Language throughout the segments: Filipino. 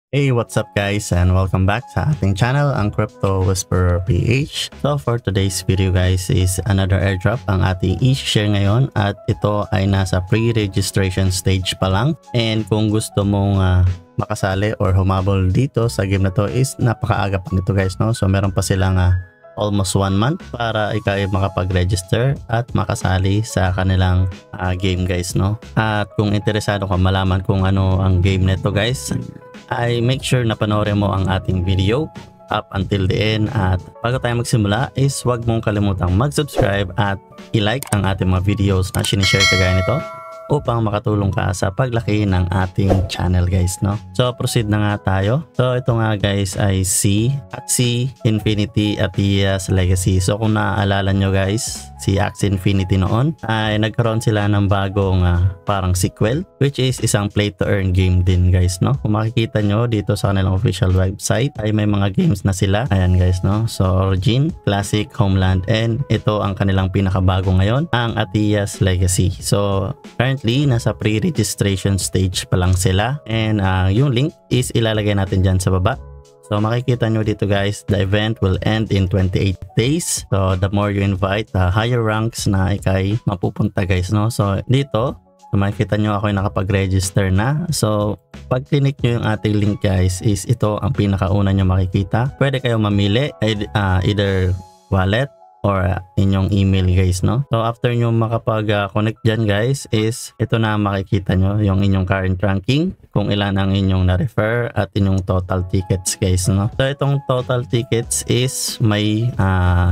Hey, what's up guys, and welcome back sa ating channel, ang Crypto Whisperer PH. So for today's video guys is another airdrop ang ating i-share ngayon, at ito ay nasa pre-registration stage pa lang. And kung gusto mong makasali or humabol dito sa game na to is napakaaga pa nito guys, no? So meron pa silang almost 1 month para ikaw ay makapag-register at makasali sa kanilang game guys, no? At kung interesado ka malaman kung ano ang game nito guys, ay make sure na panoorin mo ang ating video up until the end. At bago tayo magsimula is huwag mong kalimutang mag-subscribe at i-like ang ating mga videos na sinishare kagaya nito upang makatulong ka sa paglaki ng ating channel guys, no? So proceed na nga tayo. So ito nga guys ay si Axie Infinity Atias Legacy. So kung naaalala nyo guys, si Axie Infinity noon ay nagkaroon sila ng bagong parang sequel, which is isang play to earn game din guys, no? Kung makikita nyo dito sa kanilang official website ay may mga games na sila. Ayan guys, no? So Origin, Classic, Homeland, and ito ang kanilang pinakabago ngayon, ang Atias Legacy. So currently nasa pre-registration stage pa lang sila, and yung link is ilalagay natin dyan sa baba. So makikita nyo dito guys, the event will end in 28 days. So the more you invite, the higher ranks na ikay mapupunta guys, no? So dito, makikita nyo ako yung nakapag-register na. So pag click nyo yung ating link guys, is ito ang pinakauna nyo makikita. Pwede kayo mamili either wallet or inyong email guys, no? So after nyo makapag-connect dyan guys, is ito na makikita nyo yung inyong current ranking, kung ilan ang inyong na-refer at inyong total tickets guys, no? So itong total tickets is may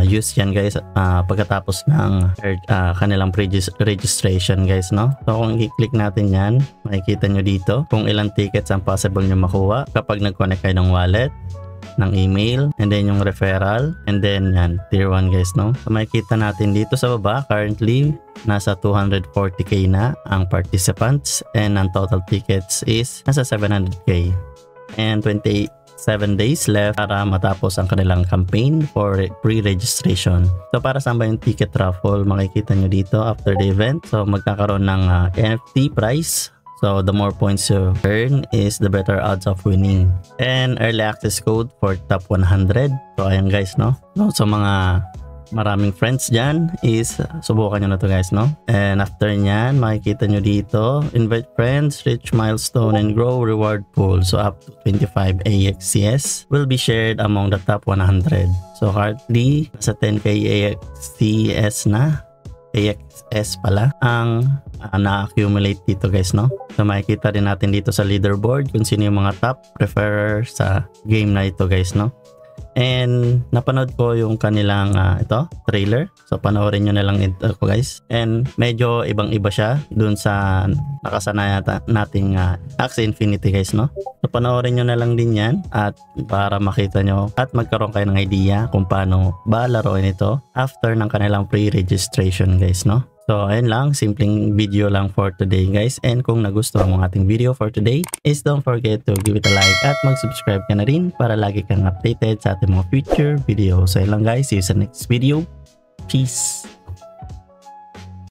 use yan guys pagkatapos ng kanilang registration guys, no? So kung i-click natin yan, makikita nyo dito kung ilang tickets ang possible nyo makuha kapag nag-connect kayo ng wallet, ng email, and then yung referral, and then yan, tier 1 guys, no? So makikita natin dito sa baba, currently nasa 240k na ang participants, and ang total tickets is nasa 700k, and 27 days left para matapos ang kanilang campaign for pre-registration. So para saan ba yung ticket raffle, makikita nyo dito after the event. So magkakaroon ng NFT prize. So the more points you earn is the better odds of winning. And early access code for top 100. So ayan guys, no? So mga maraming friends dyan is subukan nyo na to guys, no? And after nyan, makikita nyo dito, invite friends, reach milestone, and grow reward pool. So up to 25 AXCS will be shared among the top 100. So currently, sa 10k AXCS na, AXS pala ang na-accumulate dito guys, no? So makikita din natin dito sa leaderboard kung sino yung mga top preferer sa game na ito guys, no? And napanood ko yung kanilang ito trailer, so panoorin nyo na lang ito guys. And medyo ibang iba siya dun sa nakasanayan nating Axie Infinity guys, no? So panoorin nyo na lang din yan, at para makita nyo at magkaroon kayo ng idea kung paano ba laruin ito after ng kanilang pre-registration guys, no? So ayun lang, simpleng video lang for today guys. And kung nagustuhan mo ang ating video for today is don't forget to give it a like at mag-subscribe ka na rin para lagi kang updated sa ating mga future videos. So ayun lang guys, see you sa next video. Peace!